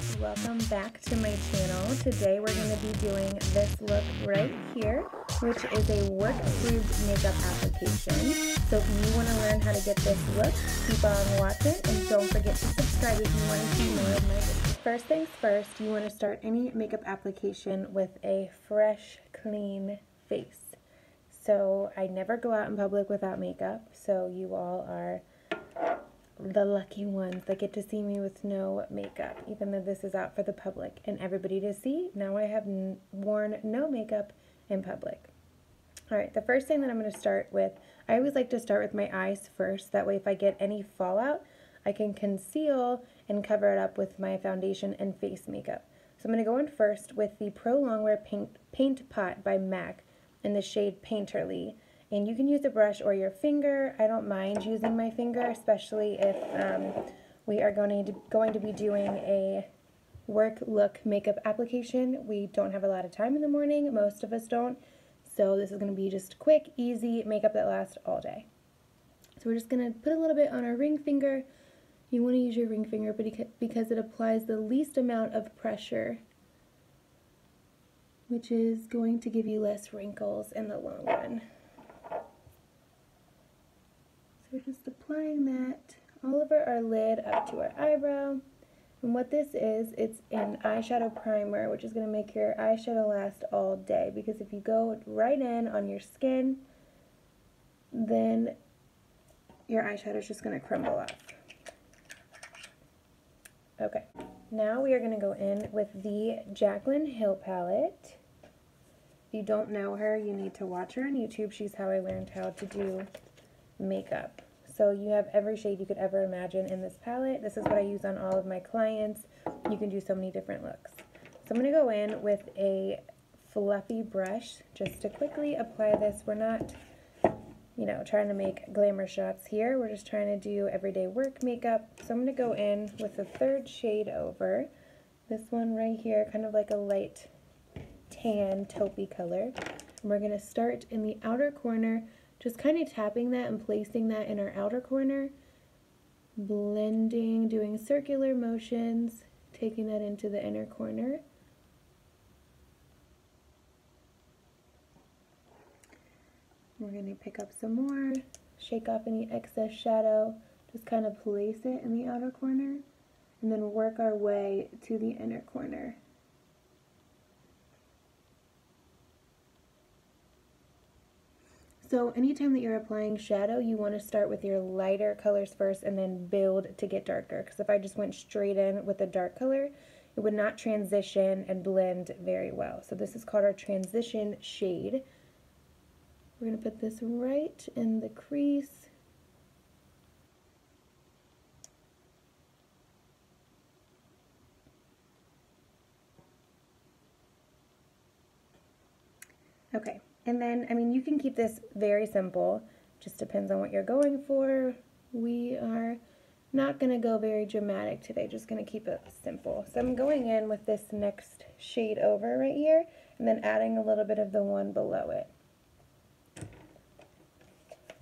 guys, welcome back to my channel. Today we're going to be doing this look right here, which is a work-approved makeup application. So if you want to learn how to get this look, keep on watching and don't forget to subscribe if you want to see more of my videos. First things first, you want to start any makeup application with a fresh, clean face. So I never go out in public without makeup, so you all are the lucky ones that get to see me with no makeup, even though this is out for the public and everybody to see. Now I have worn no makeup in public. Alright, the first thing that I'm going to start with, I always like to start with my eyes first. That way if I get any fallout, I can conceal and cover it up with my foundation and face makeup. So I'm going to go in first with the Pro Longwear Paint Pot by MAC in the shade Painterly. And you can use a brush or your finger. I don't mind using my finger, especially if we are going to be doing a work look makeup application. We don't have a lot of time in the morning. Most of us don't. So this is going to be just quick, easy makeup that lasts all day. So we're just going to put a little bit on our ring finger. You want to use your ring finger because it applies the least amount of pressure, which is going to give you less wrinkles in the long run. So we're just applying that all over our lid up to our eyebrow. And what this is, it's an eyeshadow primer, which is going to make your eyeshadow last all day. Because if you go right in on your skin, then your eyeshadow is just going to crumble off. Okay, now we are going to go in with the Jaclyn Hill palette. If you don't know her, you need to watch her on YouTube. She's how I learned how to do makeup. So you have every shade you could ever imagine in this palette. This is what I use on all of my clients. You can do so many different looks. So I'm going to go in with a fluffy brush just to quickly apply this. We're not, trying to make glamour shots here. We're just trying to do everyday work makeup. So I'm going to go in with the third shade over. This one right here, kind of like a light tan taupey color. And we're going to start in the outer corner, just kind of tapping that and placing that in our outer corner, blending, doing circular motions, taking that into the inner corner. We're going to pick up some more, shake off any excess shadow, just kind of place it in the outer corner, and then work our way to the inner corner. So anytime that you're applying shadow, you want to start with your lighter colors first and then build to get darker. Because if I just went straight in with a dark color, it would not transition and blend very well. So this is called our transition shade. We're going to put this right in the crease. Okay. And then, you can keep this very simple. Just depends on what you're going for. We are not going to go very dramatic today, just going to keep it simple. So I'm going in with this next shade over right here, and then adding a little bit of the one below it.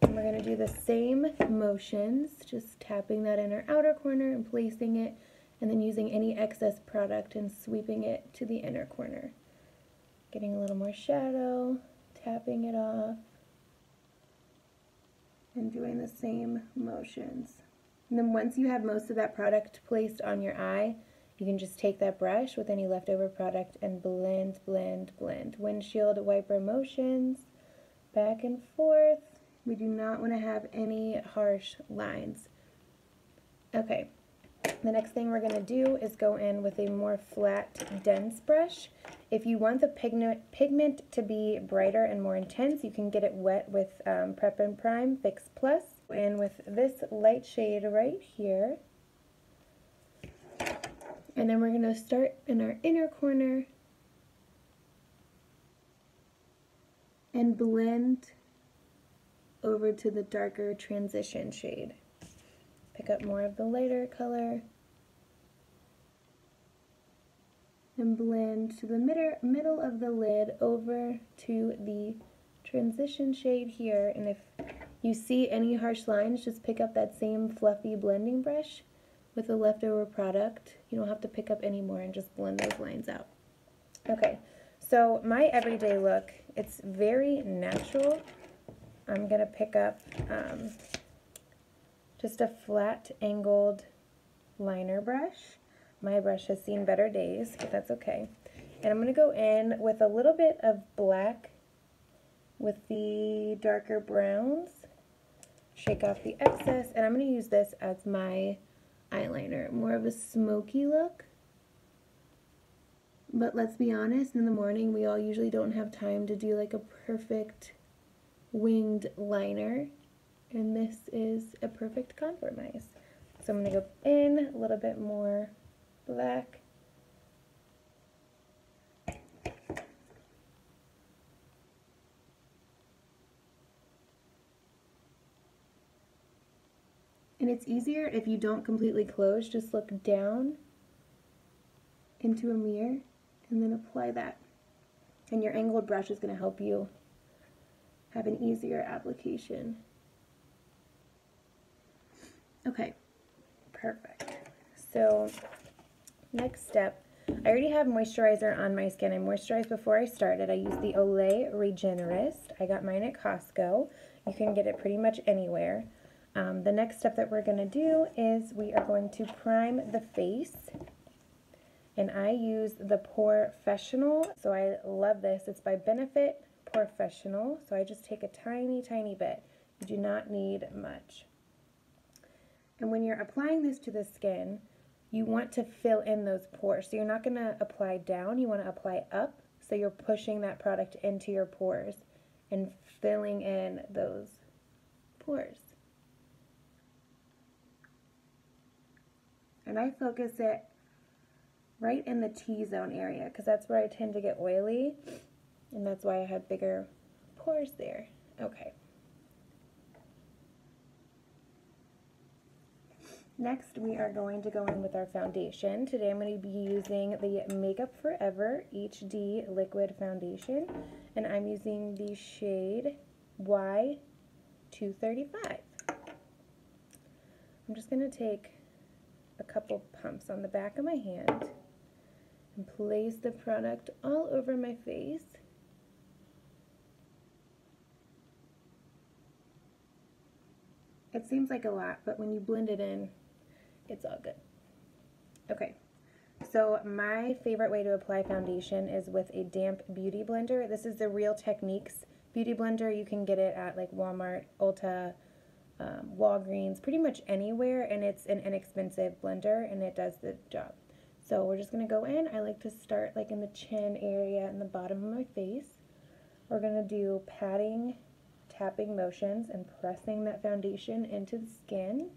And we're going to do the same motions, just tapping that in our outer corner and placing it, and then using any excess product and sweeping it to the inner corner. Getting a little more shadow, tapping it off, and doing the same motions. And then once you have most of that product placed on your eye, you can just take that brush with any leftover product and blend, blend, blend. Windshield wiper motions, back and forth. We do not want to have any harsh lines. Okay, the next thing we're going to do is go in with a more flat, dense brush. If you want the pigment to be brighter and more intense, you can get it wet with Prep and Prime Fix Plus. And with this light shade right here. And then we're going to start in our inner corner and blend over to the darker transition shade. Pick up more of the lighter color and blend to the middle of the lid over to the transition shade here. And if you see any harsh lines, just pick up that same fluffy blending brush with the leftover product. You don't have to pick up any more and just blend those lines out. Okay, so my everyday look, it's very natural. I'm going to pick up just a flat angled liner brush. My brush has seen better days, but that's okay. And I'm going to go in with a little bit of black with the darker browns. Shake off the excess, and I'm going to use this as my eyeliner. More of a smoky look. But let's be honest, in the morning we all usually don't have time to do like a perfect winged liner, and this is a perfect compromise. So I'm going to go in a little bit more black. And it's easier if you don't completely close, just look down into a mirror and then apply that. And your angled brush is going to help you have an easier application. Okay, perfect. So next step, I already have moisturizer on my skin. I moisturized before I started. I used the Olay Regenerist. I got mine at Costco. You can get it pretty much anywhere. The next step that we're going to do is we are going to prime the face. And I use the POREfessional. So I love this. It's by Benefit POREfessional. So I just take a tiny, tiny bit. You do not need much. And when you're applying this to the skin, you want to fill in those pores. So you're not going to apply down, you want to apply up. So you're pushing that product into your pores and filling in those pores. And I focus it right in the T-zone area because that's where I tend to get oily, and that's why I have bigger pores there. Okay. Next, we are going to go in with our foundation. Today I'm going to be using the Makeup Forever HD Liquid Foundation, and I'm using the shade Y235. I'm just going to take a couple pumps on the back of my hand and place the product all over my face. It seems like a lot, but when you blend it in, it's all good. Okay, so my favorite way to apply foundation is with a damp beauty blender. This is the Real Techniques beauty blender. You can get it at like Walmart, Ulta, Walgreens, pretty much anywhere, and it's an inexpensive blender and it does the job. So we're just going to go in. I like to start like in the chin area and the bottom of my face. We're going to do patting, tapping motions and pressing that foundation into the skin.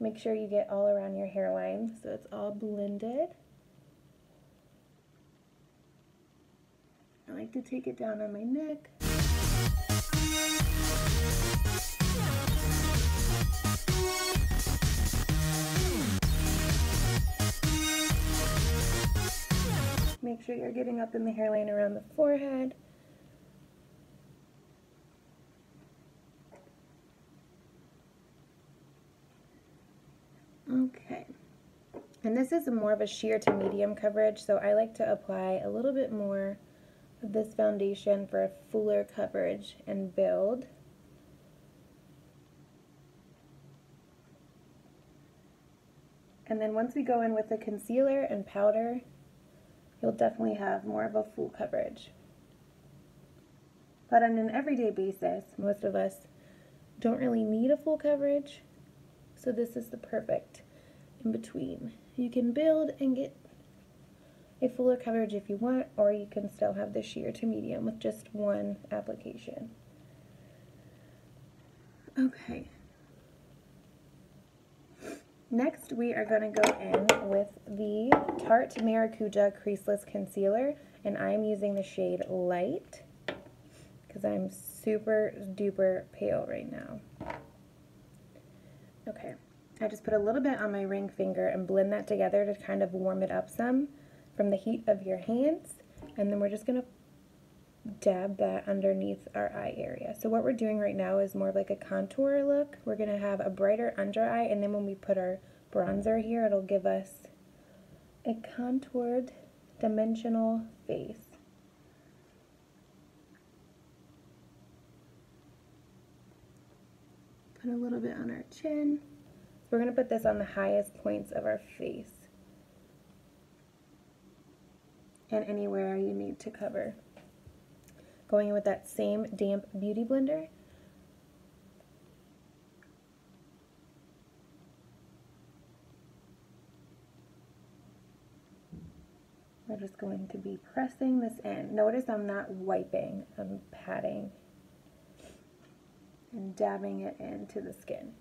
Make sure you get all around your hairline so it's all blended. I like to take it down on my neck. Make sure you're getting up in the hairline around the forehead. Okay. And this is more of a sheer to medium coverage, so I like to apply a little bit more of this foundation for a fuller coverage and build. And then once we go in with the concealer and powder, you'll definitely have more of a full coverage. But on an everyday basis, most of us don't really need a full coverage, so this is the perfect in between. You can build and get a fuller coverage if you want, or you can still have the sheer to medium with just one application. Okay. Next, we are going to go in with the Tarte Maracuja Creaseless Concealer, and I'm using the shade Light because I'm super duper pale right now. Okay, I just put a little bit on my ring finger and blend that together to kind of warm it up some from the heat of your hands, and then we're just going to dab that underneath our eye area. So what we're doing right now is more of like a contour look. We're going to have a brighter under eye, and then when we put our bronzer here, it'll give us a contoured dimensional face. Put a little bit on our chin. We're going to put this on the highest points of our face and anywhere you need to cover. Going in with that same damp beauty blender. We're just going to be pressing this in. Notice I'm not wiping, I'm patting and dabbing it into the skin.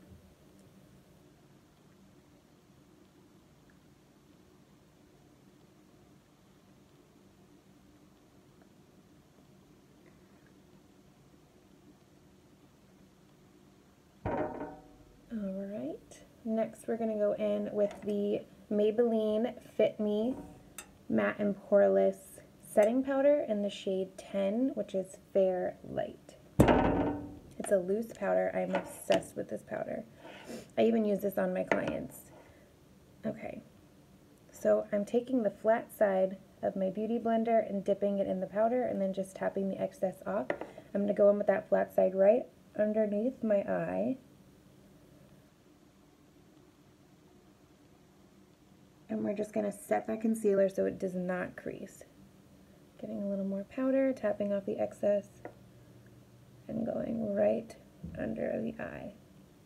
Alright, next we're going to go in with the Maybelline Fit Me Matte and Poreless Setting Powder in the shade 10, which is Fair Light. It's a loose powder. I'm obsessed with this powder. I even use this on my clients. Okay, so I'm taking the flat side of my beauty blender and dipping it in the powder and then just tapping the excess off. I'm going to go in with that flat side right underneath my eye. And we're just going to set that concealer so it does not crease. Getting a little more powder, tapping off the excess, and going right under the eye.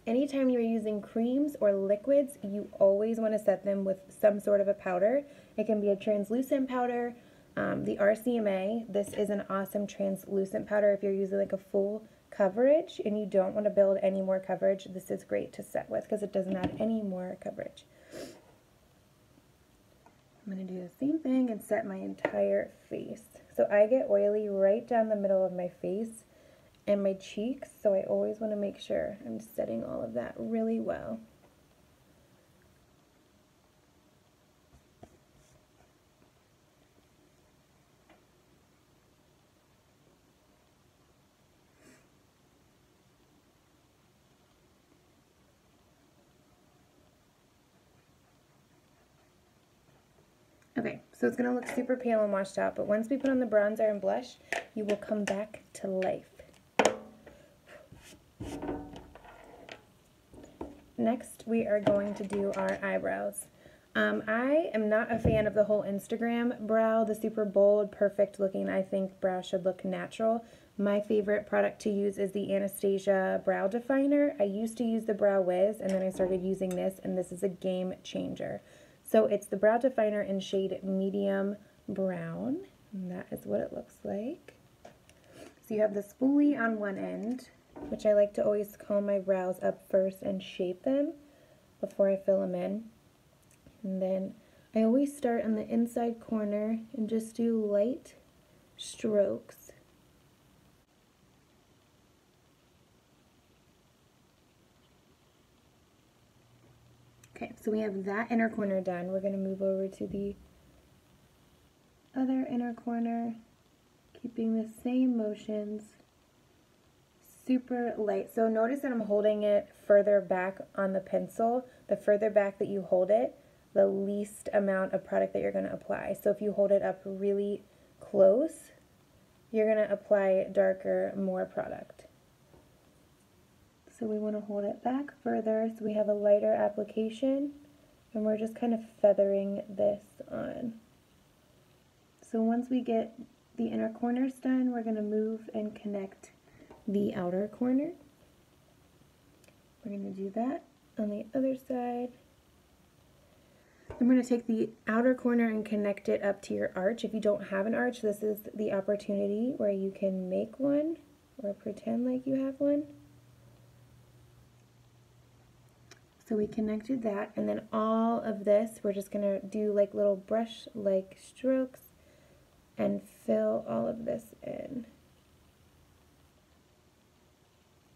Anytime you're using creams or liquids, you always want to set them with some sort of a powder. It can be a translucent powder. The RCMA, this is an awesome translucent powder if you're using like a full coverage and you don't want to build any more coverage. This is great to set with because it doesn't add any more coverage. I'm going to do the same thing and set my entire face. So I get oily right down the middle of my face and my cheeks, so I always want to make sure I'm setting all of that really well. Okay, so it's going to look super pale and washed out, but once we put on the bronzer and blush, you will come back to life. Next, we are going to do our eyebrows. I am not a fan of the whole Instagram brow, the super bold, perfect looking. I think brow should look natural. My favorite product to use is the Anastasia Brow Definer. I used to use the Brow Wiz, and then I started using this, and this is a game changer. So it's the Brow Definer in shade medium brown, and that is what it looks like. So you have the spoolie on one end, which I like to always comb my brows up first and shape them before I fill them in. And then I always start on the inside corner and just do light strokes. Okay, so we have that inner corner done. We're going to move over to the other inner corner, keeping the same motions, super light. So notice that I'm holding it further back on the pencil. The further back that you hold it, the least amount of product that you're going to apply. So if you hold it up really close, you're going to apply darker, more product. So we want to hold it back further so we have a lighter application, and we're just kind of feathering this on. So once we get the inner corners done, we're going to move and connect the outer corner. We're going to do that on the other side. I'm going to take the outer corner and connect it up to your arch. If you don't have an arch, this is the opportunity where you can make one or pretend like you have one. So we connected that, and then all of this, we're just going to do like little brush-like strokes and fill all of this in.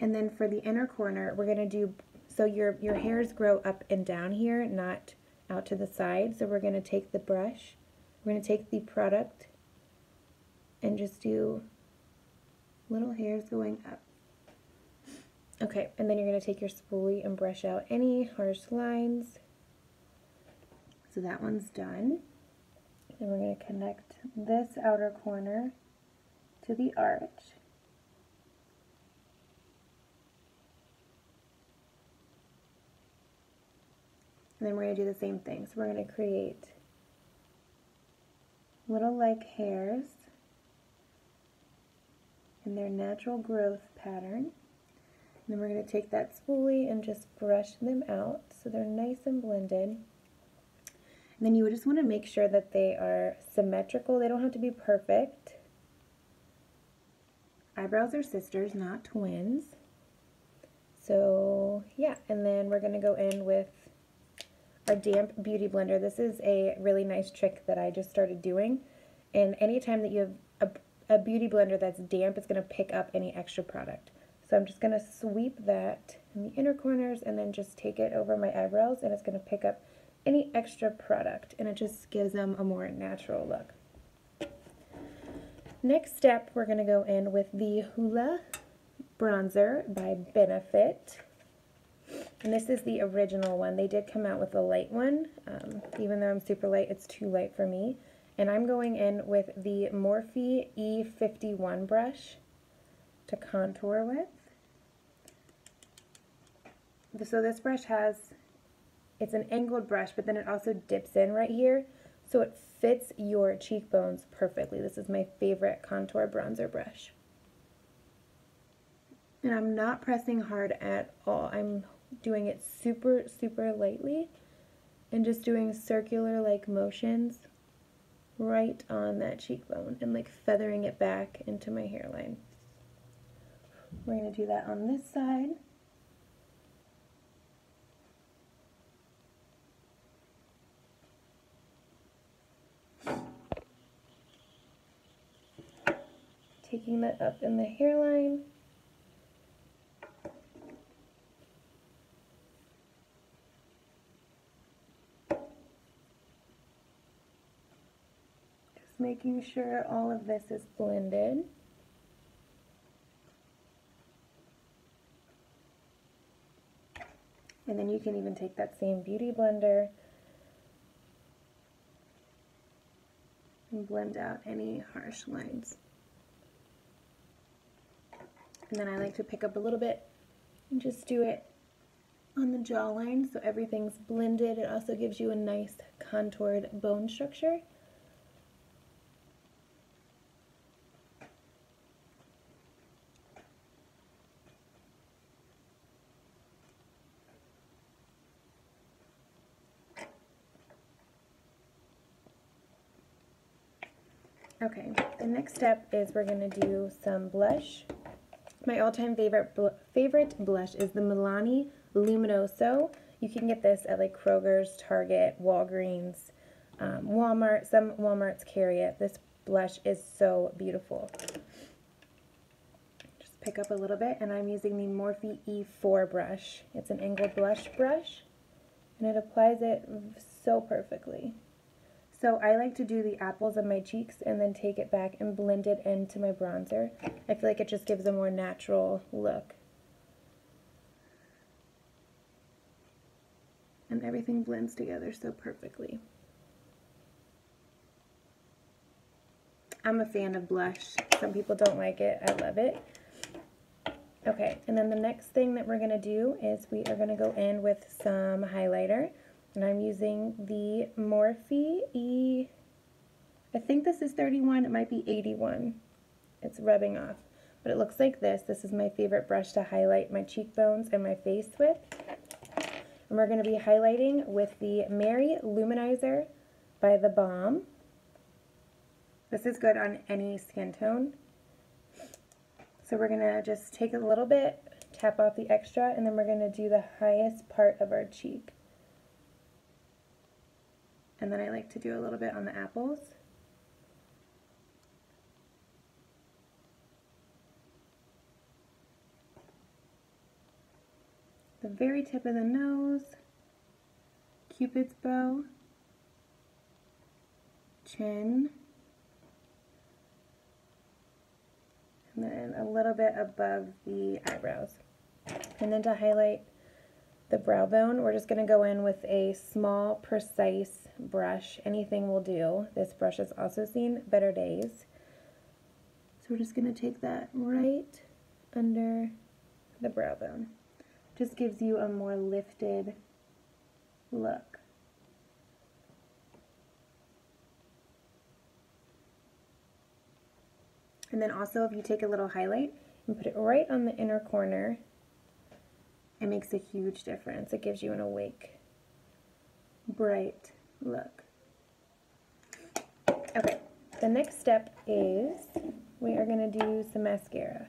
And then for the inner corner, we're going to do, so your hairs grow up and down here, not out to the side. So we're going to take the brush, we're going to take the product and just do little hairs going up. Okay, and then you're going to take your spoolie and brush out any harsh lines. So that one's done. And we're going to connect this outer corner to the arch. And then we're going to do the same thing. So we're going to create little like hairs in their natural growth pattern. And then we're going to take that spoolie and just brush them out so they're nice and blended. And then you just want to make sure that they are symmetrical. They don't have to be perfect. Eyebrows are sisters, not twins. So yeah, and then we're going to go in with our damp beauty blender. This is a really nice trick that I just started doing. And anytime that you have a beauty blender that's damp, it's going to pick up any extra product. So I'm just going to sweep that in the inner corners and then just take it over my eyebrows, and it's going to pick up any extra product, and it just gives them a more natural look. Next step, we're going to go in with the Hoola Bronzer by Benefit. And this is the original one. They did come out with a light one. Even though I'm super light, it's too light for me. And I'm going in with the Morphe E51 brush to contour with. So this brush it's an angled brush, but then it also dips in right here, so it fits your cheekbones perfectly. This is my favorite contour bronzer brush. And I'm not pressing hard at all. I'm doing it super, super lightly and just doing circular like motions right on that cheekbone and like feathering it back into my hairline. We're going to do that on this side. Taking that up in the hairline. Just making sure all of this is blended. And then you can even take that same beauty blender and blend out any harsh lines. And then I like to pick up a little bit and just do it on the jawline so everything's blended. It also gives you a nice contoured bone structure. Okay, the next step is we're going to do some blush. My all-time favorite blush is the Milani Luminoso. You can get this at like Kroger's, Target, Walgreens, Walmart. Some Walmarts carry it. This blush is so beautiful. Just pick up a little bit, and I'm using the Morphe E4 brush. It's an angled blush brush, and it applies it so perfectly. So I like to do the apples of my cheeks and then take it back and blend it into my bronzer. I feel like it just gives a more natural look. And everything blends together so perfectly. I'm a fan of blush. Some people don't like it. I love it. Okay, and then the next thing that we're going to do is we are going to go in with some highlighter. And I'm using the Morphe I think this is 31, it might be 81. It's rubbing off. But it looks like this. This is my favorite brush to highlight my cheekbones and my face with. And we're going to be highlighting with the Mary Luminizer by The Balm. This is good on any skin tone. So we're going to just take a little bit, tap off the extra, and then we're going to do the highest part of our cheek. And then I like to do a little bit on the apples. The very tip of the nose, Cupid's bow, chin, and then a little bit above the eyebrows. And then to highlight the brow bone, we're just going to go in with a small, precise brush. Anything will do. This brush has also seen better days. So we're just going to take that right under the brow bone. Just gives you a more lifted look. And then also if you take a little highlight and put it right on the inner corner, it makes a huge difference. It gives you an awake, bright look. Okay, the next step is we are going to do some mascara.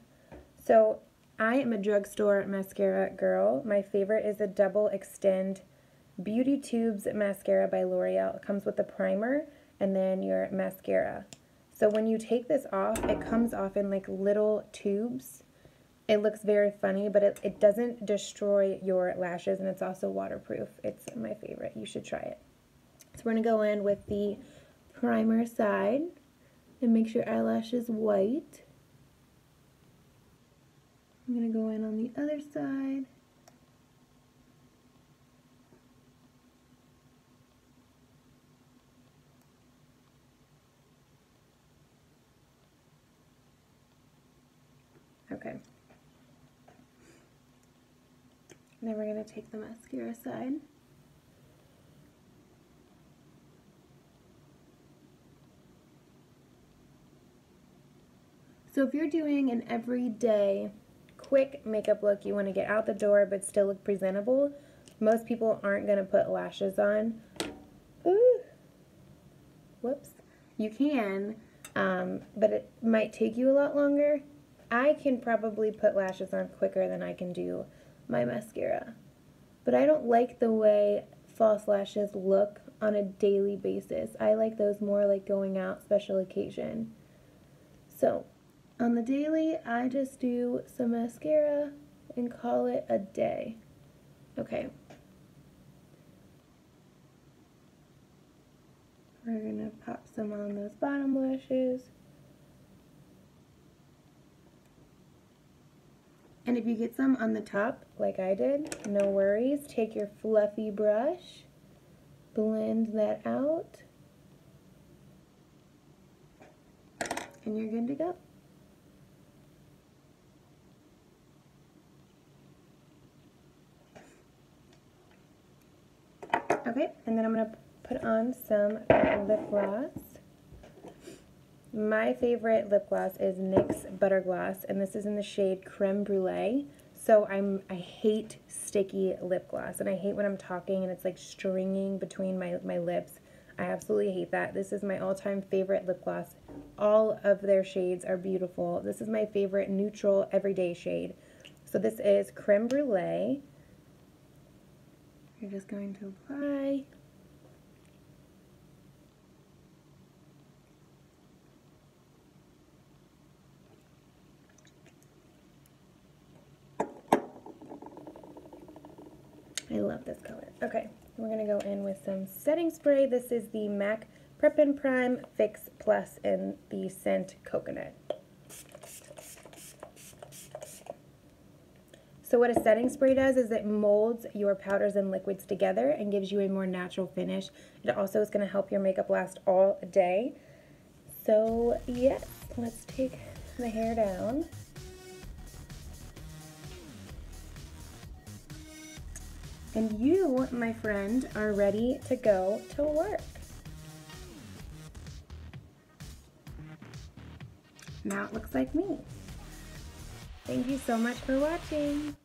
So I am a drugstore mascara girl. My favorite is a Double Extend Beauty Tubes mascara by L'Oreal. It comes with a primer and then your mascara. So when you take this off, it comes off in like little tubes. It looks very funny, but it doesn't destroy your lashes, and it's also waterproof. It's my favorite. You should try it. So we're going to go in with the primer side and make your eyelashes white. I'm going to go in on the other side. Okay. Then we're going to take the mascara side. So if you're doing an everyday quick makeup look, you want to get out the door but still look presentable, most people aren't going to put lashes on. Ooh. Whoops. You can, but it might take you a lot longer. I can probably put lashes on quicker than I can do my mascara. But I don't like the way false lashes look on a daily basis. I like those more like going out, special occasion. So on the daily, I just do some mascara and call it a day. Okay. We're gonna pop some on those bottom lashes. And if you get some on the top, like I did, no worries. Take your fluffy brush, blend that out, and you're good to go. Okay, and then I'm going to put on some lip gloss. My favorite lip gloss is NYX Butter Gloss, and this is in the shade Creme Brulee. So I hate sticky lip gloss, and I hate when I'm talking and it's like stringing between my lips. I absolutely hate that. This is my all-time favorite lip gloss. All of their shades are beautiful. This is my favorite neutral everyday shade. So this is Creme Brulee. You're just going to apply. I love this color. Okay, we're going to go in with some setting spray. This is the MAC Prep and Prime Fix Plus in the scent Coconut. So what a setting spray does is it molds your powders and liquids together and gives you a more natural finish. It also is going to help your makeup last all day. So yes, let's take the hair down. And you, my friend, are ready to go to work. Now it looks like me. Thank you so much for watching.